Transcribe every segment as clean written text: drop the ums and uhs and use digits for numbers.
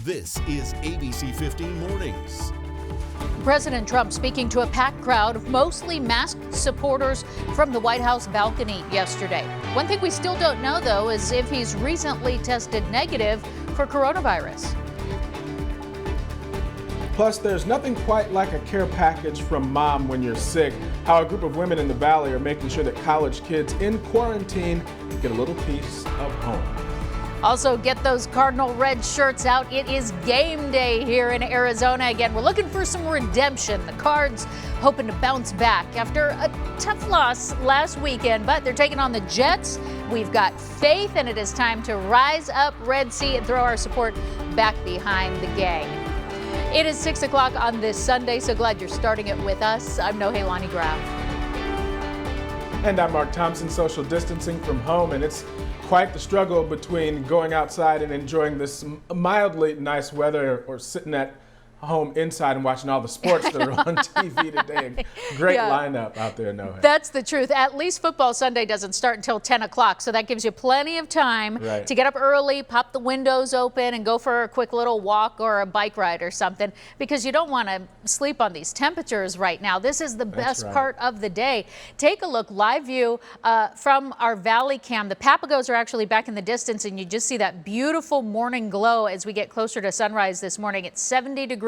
This is ABC15 Mornings. President Trump speaking to a packed crowd of mostly masked supporters from the White House balcony yesterday. One thing we still don't know, though, is if he's recently tested negative for coronavirus. Plus, there's nothing quite like a care package from mom when you're sick. How a group of women in the Valley are making sure that college kids in quarantine get a little piece of home. Also, get those Cardinal red shirts out. It is game day here in Arizona again. We're looking for some redemption. The Cards hoping to bounce back after a tough loss last weekend, but they're taking on the Jets. We've got faith, and it is time to rise up Red Sea and throw our support back behind the gang. It is 6 o'clock on this Sunday, so glad you're starting it with us. I'm NOHELANI GRAF. And I'm Mark Thompson, social distancing from home, and it's quite the struggle between going outside and enjoying this mildly nice weather or sitting at home inside and watching all the sports that are on TV today. Great lineup out there, Noah. That's the truth. At least football Sunday doesn't start until 10 o'clock, so that gives you plenty of time to get up early, pop the windows open, and go for a quick little walk or a bike ride or something, because you don't want to sleep on these temperatures right now. This is the best part of the day. Take a look, live view from our Valley Cam. The Papagos are actually back in the distance, and you just see that beautiful morning glow as we get closer to sunrise this morning. It's 70 degrees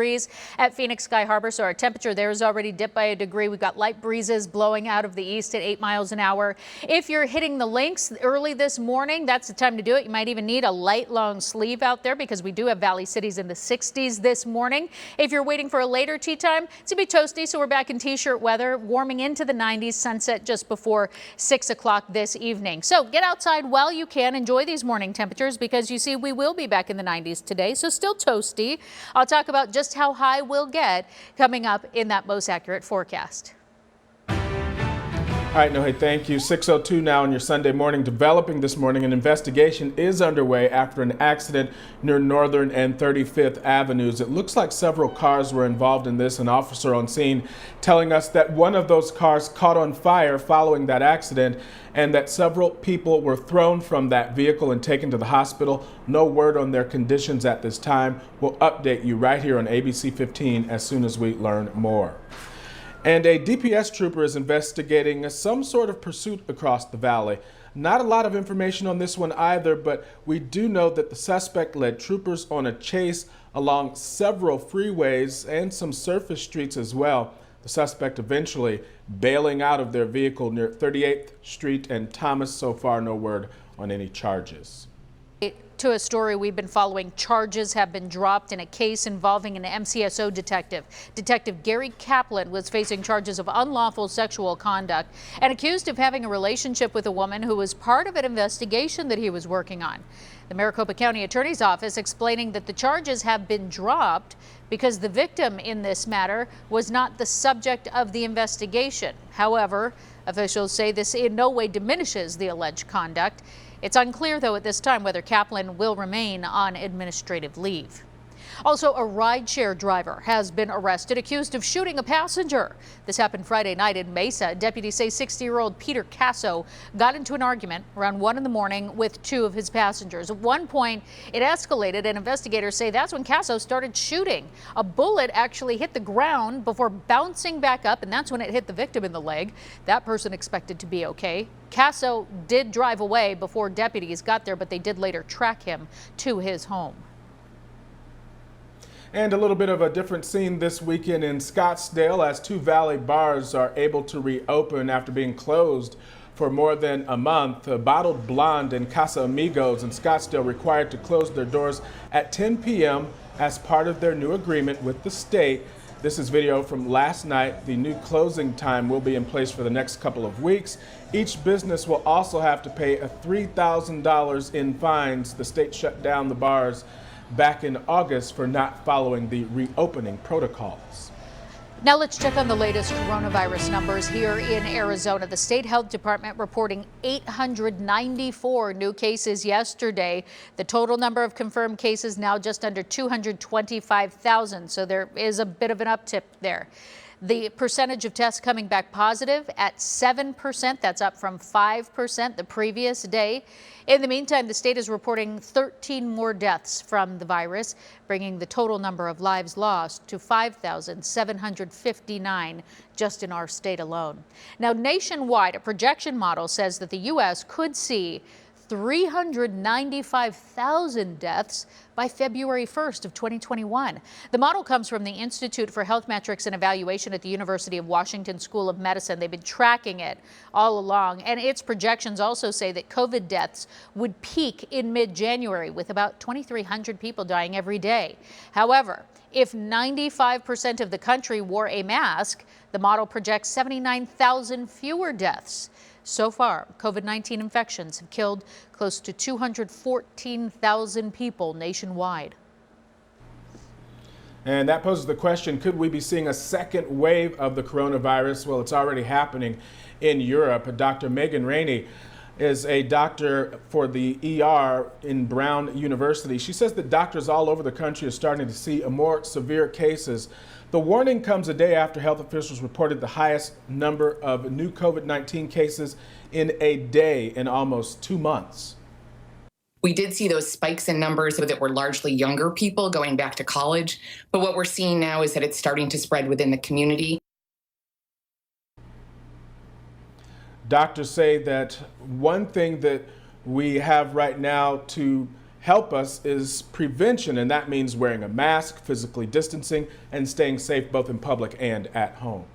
at Phoenix Sky Harbor, so our temperature there is already dipped by a degree. We've got light breezes blowing out of the east at 8 miles an hour. If you're hitting the links early this morning, that's the time to do it. You might even need a light long sleeve out there because we do have valley cities in the 60s this morning. If you're waiting for a later tea time, it's going to be toasty, so we're back in t-shirt weather, warming into the 90s, sunset just before 6 o'clock this evening. So get outside while you can. Enjoy these morning temperatures because you see we will be back in the 90s today, so still toasty. I'll talk about just how high we'll get coming up in that most accurate forecast. All right, Nohe, thank you. 6:02 now on your Sunday morning. Developing this morning, an investigation is underway after an accident near Northern and 35th Avenues. It looks like several cars were involved in this. An officer on scene telling us that one of those cars caught on fire following that accident and that several people were thrown from that vehicle and taken to the hospital. No word on their conditions at this time. We'll update you right here on ABC 15 as soon as we learn more. And a DPS trooper is investigating some sort of pursuit across the valley. Not a lot of information on this one either, but we do know that the suspect led troopers on a chase along several freeways and some surface streets as well. The suspect eventually bailing out of their vehicle near 38th Street and Thomas. So far, no word on any charges. To a story we've been following, charges have been dropped in a case involving an MCSO detective. Detective Gary Kaplan was facing charges of unlawful sexual conduct and accused of having a relationship with a woman who was part of an investigation that he was working on. The Maricopa County Attorney's Office explaining that the charges have been dropped because the victim in this matter was not the subject of the investigation. However, officials say this in no way diminishes the alleged conduct. It's unclear, though, at this time whether Kaplan will remain on administrative leave. Also, a rideshare driver has been arrested accused of shooting a passenger. This happened Friday night in Mesa. Deputies say 60-year-old Peter Casso got into an argument around 1 in the morning with two of his passengers. At one point, it escalated, and investigators say that's when Casso started shooting. A bullet actually hit the ground before bouncing back up, and that's when it hit the victim in the leg. That person expected to be okay. Casso did drive away before deputies got there, but they did later track him to his home. And a little bit of a different scene this weekend in Scottsdale as two Valley bars are able to reopen after being closed for more than a month. Bottled Blonde and Casa Amigos in Scottsdale required to close their doors at 10 p.m. as part of their new agreement with the state. This is video from last night. The new closing time will be in place for the next couple of weeks. Each business will also have to pay a $3,000 in fines. The state shut down the bars back in August for not following the reopening protocols. Now let's check on the latest coronavirus numbers here in Arizona. The state health department reporting 894 new cases yesterday. The total number of confirmed cases now just under 225,000. So there is a bit of an uptick there. The percentage of tests coming back positive at 7%. That's up from 5% the previous day. In the meantime, the state is reporting 13 more deaths from the virus, bringing the total number of lives lost to 5,759 just in our state alone. Now, nationwide, a projection model says that the U.S. could see 395,000 deaths by February 1st of 2021. The model comes from the Institute for Health Metrics and Evaluation at the University of Washington School of Medicine. They've been tracking it all along, and its projections also say that COVID deaths would peak in mid-January with about 2,300 people dying every day. However, if 95% of the country wore a mask, the model projects 79,000 fewer deaths. So far, COVID-19 infections have killed close to 214,000 people nationwide. And that poses the question, could we be seeing a second wave of the coronavirus? Well, it's already happening in Europe. Dr. Megan Rainey is a doctor for the ER in Brown University. She says that doctors all over the country are starting to see more severe cases. The warning comes a day after health officials reported the highest number of new COVID-19 cases in a day in almost 2 months. We did see those spikes in numbers that were largely younger people going back to college. But what we're seeing now is that it's starting to spread within the community. Doctors say that one thing that we have right now to help us is prevention, and that means wearing a mask, physically distancing, and staying safe both in public and at home.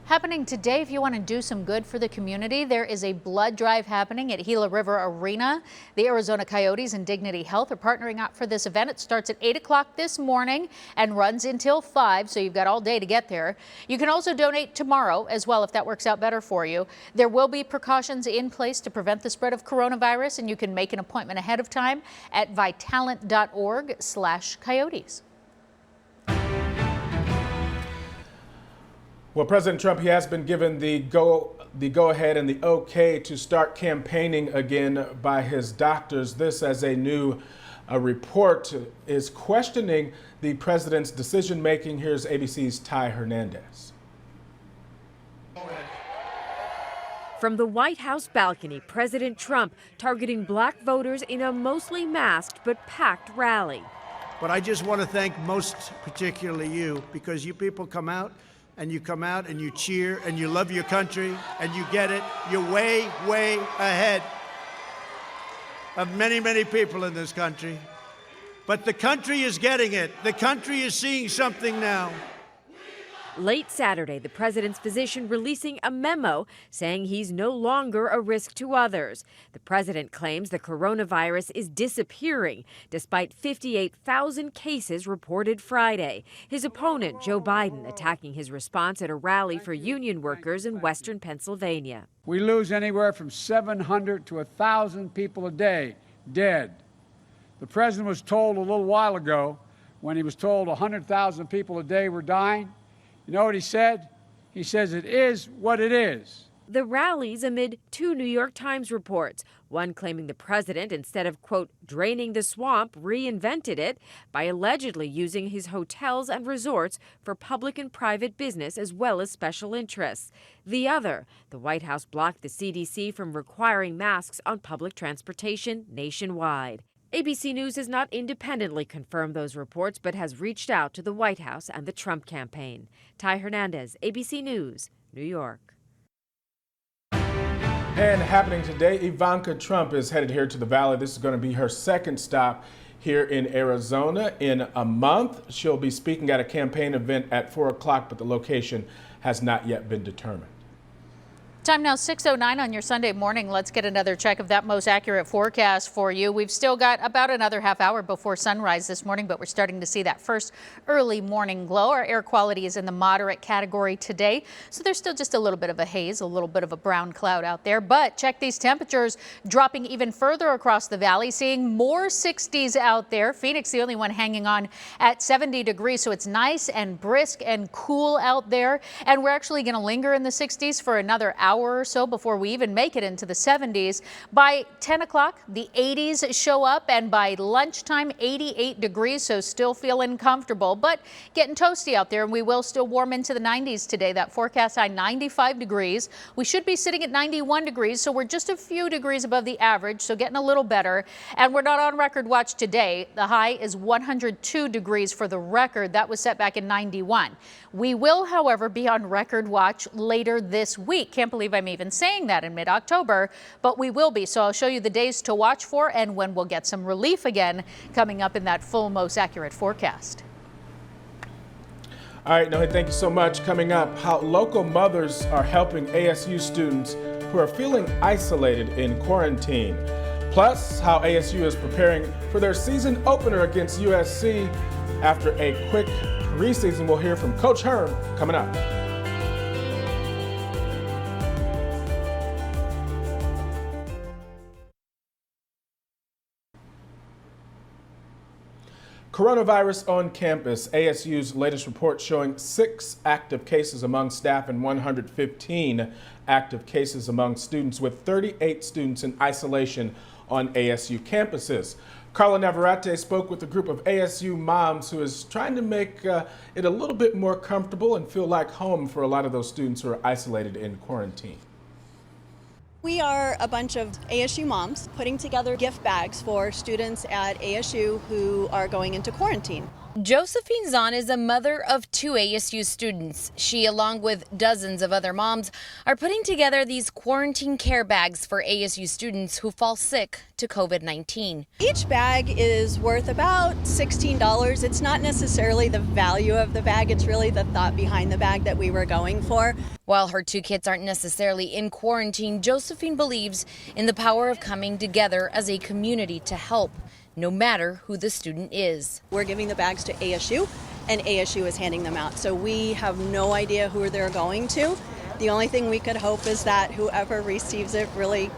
Happening today, if you want to do some good for the community, there is a blood drive happening at Gila River Arena. The Arizona Coyotes and Dignity Health are partnering up for this event. It starts at 8 o'clock this morning and runs until 5, so you've got all day to get there. You can also donate tomorrow as well if that works out better for you. There will be precautions in place to prevent the spread of coronavirus, and you can make an appointment ahead of time at vitalant.org/coyotes. Well, President Trump, he has been given the go-ahead and the okay to start campaigning again by his doctors. This, as a new report, is questioning the president's decision-making. Here's ABC's Ty Hernandez. From the White House balcony, President Trump targeting black voters in a mostly masked but packed rally. But I just want to thank most particularly you, because you people come out and you cheer and you love your country and you get it. You're way, way ahead of many, many people in this country. But the country is getting it. The country is seeing something now. Late Saturday, the president's physician releasing a memo saying he's no longer a risk to others. The president claims the coronavirus is disappearing, despite 58,000 cases reported Friday. His opponent, Joe Biden, attacking his response at a rally for union workers in western Pennsylvania. We lose anywhere from 700 to 1,000 people a day dead. The president was told a little while ago, when he was told 100,000 people a day were dying, you know what he said? He says it is what it is. The rallies amid two New York Times reports, one claiming the president, instead of, quote, draining the swamp, reinvented it by allegedly using his hotels and resorts for public and private business as well as special interests. The other, the White House blocked the CDC from requiring masks on public transportation nationwide. ABC News has not independently confirmed those reports, but has reached out to the White House and the Trump campaign. Ty Hernandez, ABC News, New York. And happening today, Ivanka Trump is headed here to the Valley. This is going to be her second stop here in Arizona in a month. She'll be speaking at a campaign event at 4 o'clock, but the location has not yet been determined. Time now 6:09 on your Sunday morning. Let's get another check of that most accurate forecast for you. We've still got about another half hour before sunrise this morning, but we're starting to see that first early morning glow. Our air quality is in the moderate category today, so there's still just a little bit of a haze, a little bit of a brown cloud out there. But check these temperatures dropping even further across the valley, seeing more 60s out there. Phoenix, the only one hanging on at 70 degrees, so it's nice and brisk and cool out there. And we're actually going to linger in the 60s for another hour hour or so before we even make it into the 70s. By 10 o'clock, the 80s show up, and by lunchtime, 88 degrees, so still feeling comfortable, but getting toasty out there, and we will still warm into the 90s today. That forecast high 95 degrees. We should be sitting at 91 degrees, so we're just a few degrees above the average, so getting a little better. And we're not on record watch today. The high is 102 degrees for the record. That was set back in 91. We will, however, be on record watch later this week. Can't believe I'm even saying that in mid-October, but we will be. So I'll show you the days to watch for and when we'll get some relief again coming up in that full, most accurate forecast. All right, Nohe, thank you so much. Coming up, how local mothers are helping ASU students who are feeling isolated in quarantine. Plus, how ASU is preparing for their season opener against USC. After a quick preseason, we'll hear from Coach Herm coming up. Coronavirus on campus. ASU's latest report showing 6 active cases among staff and 115 active cases among students, with 38 students in isolation on ASU campuses. Carla Navarrete spoke with a group of ASU moms who is trying to make it a little bit more comfortable and feel like home for a lot of those students who are isolated in quarantine. We are a bunch of ASU moms putting together gift bags for students at ASU who are going into quarantine. Josephine Zahn is a mother of 2 ASU students. She, along with dozens of other moms, are putting together these quarantine care bags for ASU students who fall sick to COVID-19. Each bag is worth about $16. It's not necessarily the value of the bag, it's really the thought behind the bag that we were going for. While her 2 kids aren't necessarily in quarantine, Josephine believes in the power of coming together as a community to help, no matter who the student is. We're giving the bags to ASU, and ASU is handing them out. So we have no idea who they're going to. The only thing we could hope is that whoever receives it really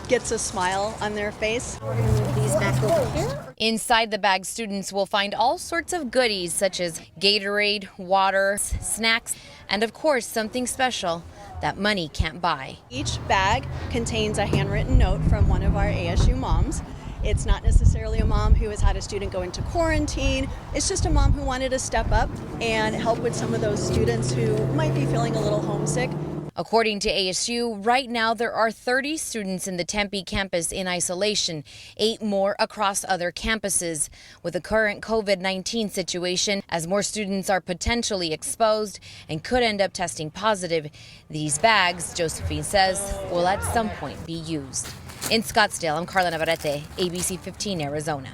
gets a smile on their face. We're going to move these back over here. Inside the bag, students will find all sorts of goodies such as Gatorade, water, snacks, and of course something special that money can't buy. Each bag contains a handwritten note from one of our ASU moms. It's not necessarily a mom who has had a student go into quarantine. It's just a mom who wanted to step up and help with some of those students who might be feeling a little homesick. According to ASU, right now there are 30 students in the Tempe campus in isolation, 8 more across other campuses. With the current COVID-19 situation, as more students are potentially exposed and could end up testing positive, these bags, Josephine says, will at some point be used. In Scottsdale, I'm Carla Navarrete, ABC15 Arizona.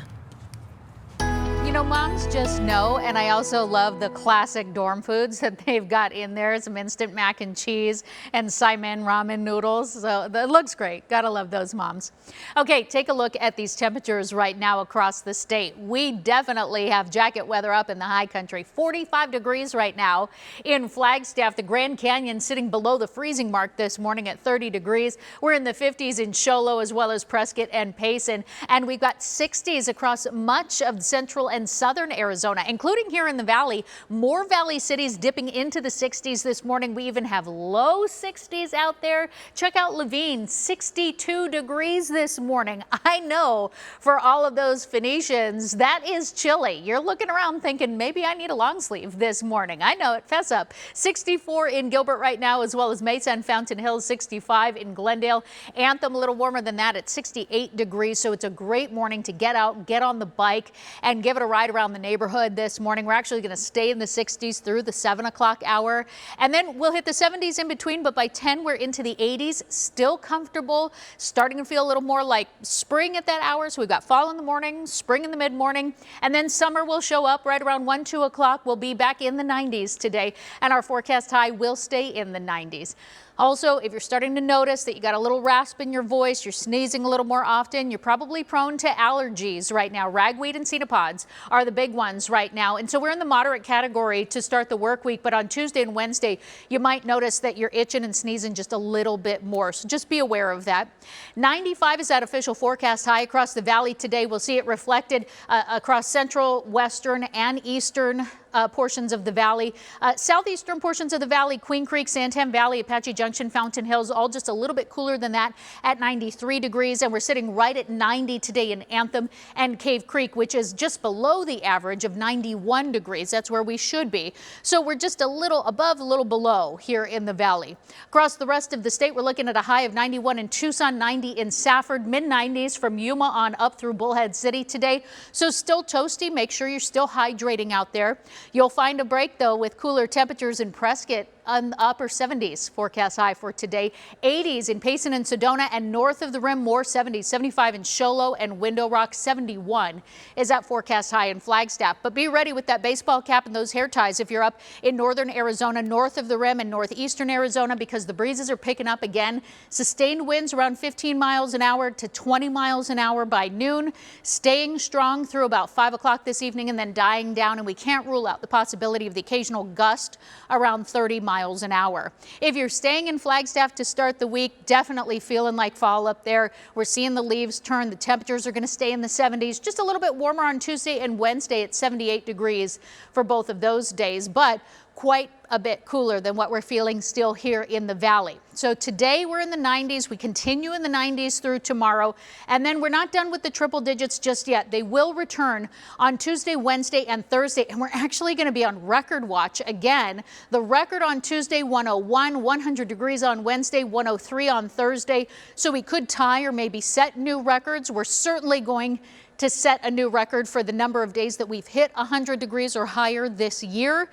You know, moms just know, and I also love the classic dorm foods that they've got in there. Some instant mac and cheese and Saimin ramen noodles. So that looks great. Gotta love those moms. Okay, take a look at these temperatures right now across the state. We definitely have jacket weather up in the high country. 45 degrees right now in Flagstaff. The Grand Canyon sitting below the freezing mark this morning at 30 degrees. We're in the 50s in Show Low as well as Prescott and Payson. And we've got 60s across much of central and southern Arizona, including here in the valley. More valley cities dipping into the 60s this morning. We even have low 60s out there. Check out Levine, 62 degrees this morning. I know for all of those Phoenicians, that is chilly. You're looking around thinking maybe I need a long sleeve this morning. I know it. Fess up. 64 in Gilbert right now, as well as Mesa and Fountain Hills, 65 in Glendale. Anthem a little warmer than that at 68 degrees. So it's a great morning to get out, get on the bike, and give it a ride around the neighborhood this morning. We're actually going to stay in the 60s through the 7 o'clock hour, and then we'll hit the 70s in between, but by 10 we're into the 80s, still comfortable, starting to feel a little more like spring at that hour. So we've got fall in the morning, spring in the mid-morning, and then summer will show up right around 1, 2 o'clock. We'll be back in the 90s today, and our forecast high will stay in the 90s. Also, if you're starting to notice that you got a little rasp in your voice, you're sneezing a little more often, you're probably prone to allergies right now. Ragweed and cenopods are the big ones right now. And so we're in the moderate category to start the work week. But on Tuesday and Wednesday, you might notice that you're itching and sneezing just a little bit more. So just be aware of that. 95 is that official forecast high across the valley today. We'll see it reflected across central, western, and eastern portions of the valley. Southeastern portions of the valley, Queen Creek, Santam Valley, Apache Junction, Fountain Hills, all just a little bit cooler than that at 93 degrees. And we're sitting right at 90 today in Anthem and Cave Creek, which is just below the average of 91 degrees. That's where we should be. So we're just a little above, a little below here in the valley. Across the rest of the state, we're looking at a high of 91 in Tucson, 90 in Safford, mid-90s from Yuma on up through Bullhead City today. So still toasty. Make sure you're still hydrating out there. You'll find a break, though, with cooler temperatures in Prescott. On the upper 70s forecast high for today. 80s in Payson and Sedona, and north of the rim more 70s. 75 in Show Low and Window Rock. 71 is that forecast high in Flagstaff. But be ready with that baseball cap and those hair ties if you're up in northern Arizona, north of the rim, and northeastern Arizona, because the breezes are picking up again. Sustained winds around 15 miles an hour to 20 miles an hour by noon, staying strong through about 5 o'clock this evening and then dying down. And we can't rule out the possibility of the occasional gust around 30 miles an hour. If you're staying in Flagstaff to start the week, definitely feeling like fall up there. We're seeing the leaves turn. The temperatures are going to stay in the 70s, just a little bit warmer on Tuesday and Wednesday at 78 degrees for both of those days, but quite a bit cooler than what we're feeling still here in the valley. So today we're in the 90s. We continue in the 90s through tomorrow. And then we're not done with the triple digits just yet. They will return on Tuesday, Wednesday, and Thursday. And we're actually going to be on record watch again. The record on Tuesday, 101, 100 degrees on Wednesday, 103 on Thursday. So we could tie or maybe set new records. We're certainly going to set a new record for the number of days that we've hit 100 degrees or higher this year.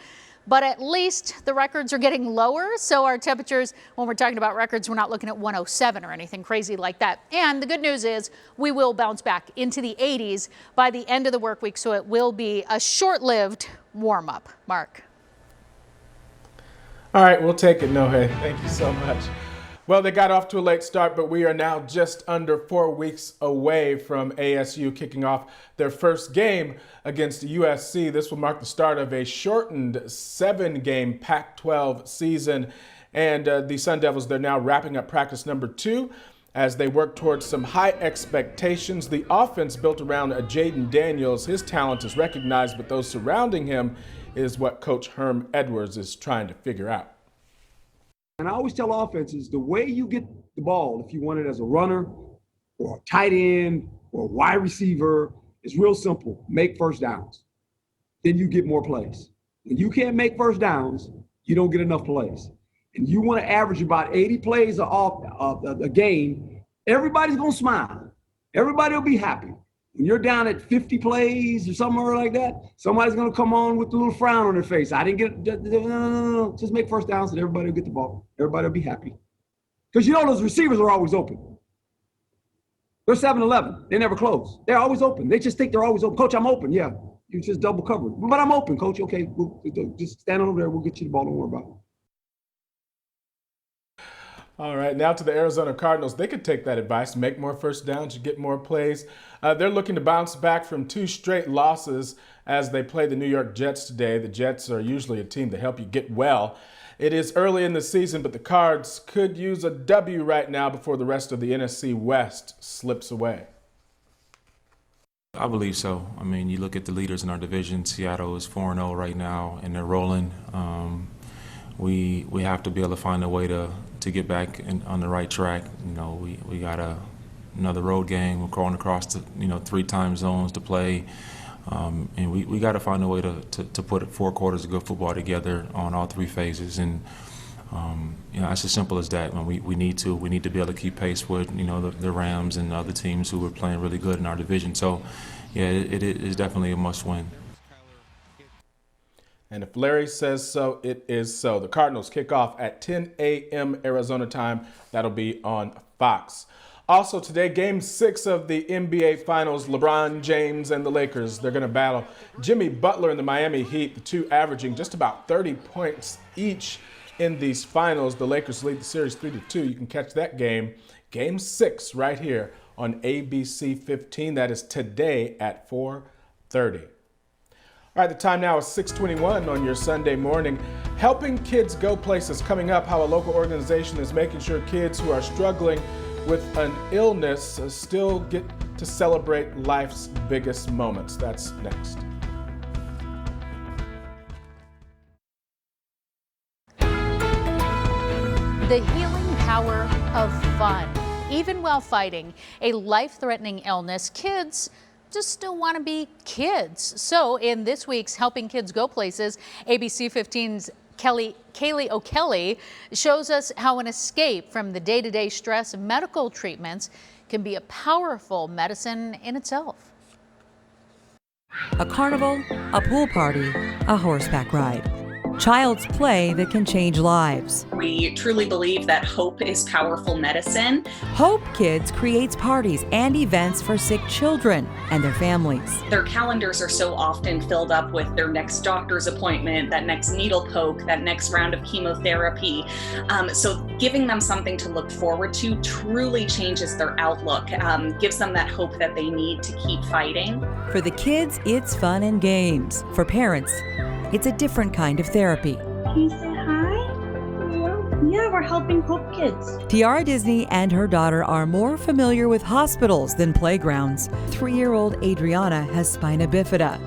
But at least the records are getting lower. So our temperatures, when we're talking about records, we're not looking at 107 or anything crazy like that. And the good news is we will bounce back into the 80s by the end of the work week. So it will be a short-lived warm up. Mark. All right, we'll take it, Nohe. Thank you so much. Well, they got off to a late start, but we are now just under 4 weeks away from ASU kicking off their first game against USC. This will mark the start of a shortened 7-game Pac-12 season. And the Sun Devils, they're now wrapping up practice number 2 as they work towards some high expectations. The offense built around Jaden Daniels, his talent is recognized, but those surrounding him is what Coach Herm Edwards is trying to figure out. And I always tell offenses, the way you get the ball, if you want it as a runner or a tight end or a wide receiver, is real simple. Make first downs. Then you get more plays. When you can't make first downs, you don't get enough plays. And you want to average about 80 plays a game, everybody's going to smile. Everybody will be happy. When you're down at 50 plays or somewhere like that, somebody's going to come on with a little frown on their face. I didn't get it. No. Just make first downs and everybody will get the ball. Everybody will be happy. Because you know those receivers are always open. They're 7-11. They never close. They're always open. They just think they're always open. Coach, I'm open. Yeah, you just double covered. But I'm open, Coach. Okay, we'll just stand over there. We'll get you the ball. Don't worry about it. All right, now to the Arizona Cardinals. They could take that advice, make more first downs, you get more plays. They're looking to bounce back from 2 straight losses as they play the New York Jets today. The Jets are usually a team to help you get well. It is early in the season, but the Cards could use a W right now before the rest of the NFC West slips away. I believe so. I mean, you look at the leaders in our division. Seattle is 4-0 right now, and they're rolling. We have to be able to find a way to get back on the right track. You know, we got another road game. We're going across the 3 time zones to play, and we got to find a way to put 4 quarters of good football together on all 3 phases. And it's as simple as that. We need to be able to keep pace with the Rams and other teams who are playing really good in our division. So yeah, it is definitely a must win. And if Larry says so, it is so. The Cardinals kick off at 10 a.m. Arizona time. That'll be on Fox. Also today, Game 6 of the NBA Finals, LeBron James and the Lakers. They're going to battle Jimmy Butler and the Miami Heat, the two averaging just about 30 points each in these finals. The Lakers lead the series 3-2. You can catch that game, Game 6, right here on ABC15. That is today at 4:30. All right, the time now is 6:21 on your Sunday morning. Helping Kids Go Places, coming up, how a local organization is making sure kids who are struggling with an illness still get to celebrate life's biggest moments. That's next. The healing power of fun. Even while fighting a life-threatening illness, kids just still want to be kids. So in this week's Helping Kids Go Places, ABC15's Kaylee O'Kelly shows us how an escape from the day-to-day stress of medical treatments can be a powerful medicine in itself. A carnival, a pool party, a horseback ride. Child's play that can change lives. We truly believe that hope is powerful medicine. Hope Kids creates parties and events for sick children and their families. Their calendars are so often filled up with their next doctor's appointment, that next needle poke, that next round of chemotherapy. So giving them something to look forward to truly changes their outlook, gives them that hope that they need to keep fighting. For the kids, it's fun and games. For parents, it's a different kind of therapy. Can you say hi? Yeah, we're helping Hope Kids. Tiara Disney and her daughter are more familiar with hospitals than playgrounds. 3-year-old Adriana has spina bifida.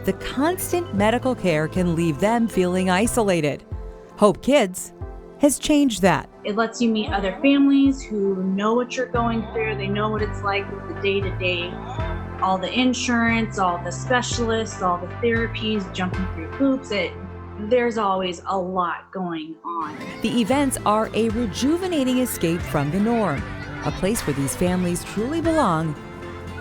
The constant medical care can leave them feeling isolated. Hope Kids has changed that. It lets you meet other families who know what you're going through. They know what it's like with the day-to-day. All the insurance, all the specialists, all the therapies, jumping through hoops. There's always a lot going on. The events are a rejuvenating escape from the norm, a place where these families truly belong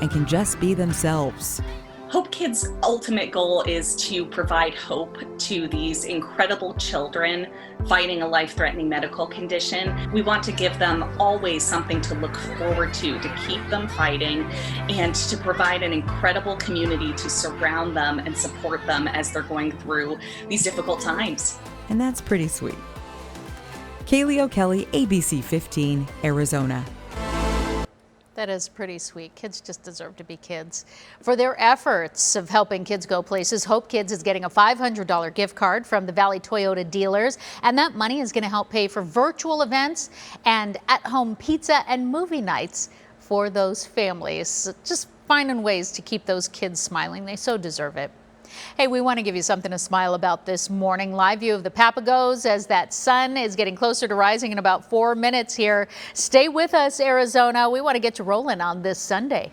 and can just be themselves. Hope Kids' ultimate goal is to provide hope to these incredible children fighting a life-threatening medical condition. We want to give them always something to look forward to keep them fighting, and to provide an incredible community to surround them and support them as they're going through these difficult times. And that's pretty sweet. Kaylee O'Kelly, ABC 15, Arizona. That is pretty sweet. Kids just deserve to be kids. For their efforts of helping kids go places, Hope Kids is getting a $500 gift card from the Valley Toyota dealers, and that money is going to help pay for virtual events and at-home pizza and movie nights for those families. Just finding ways to keep those kids smiling. They so deserve it. Hey, we want to give you something to smile about this morning. Live view of the Papagos as that sun is getting closer to rising in about 4 minutes here. Stay with us, Arizona. We want to get you rolling on this Sunday.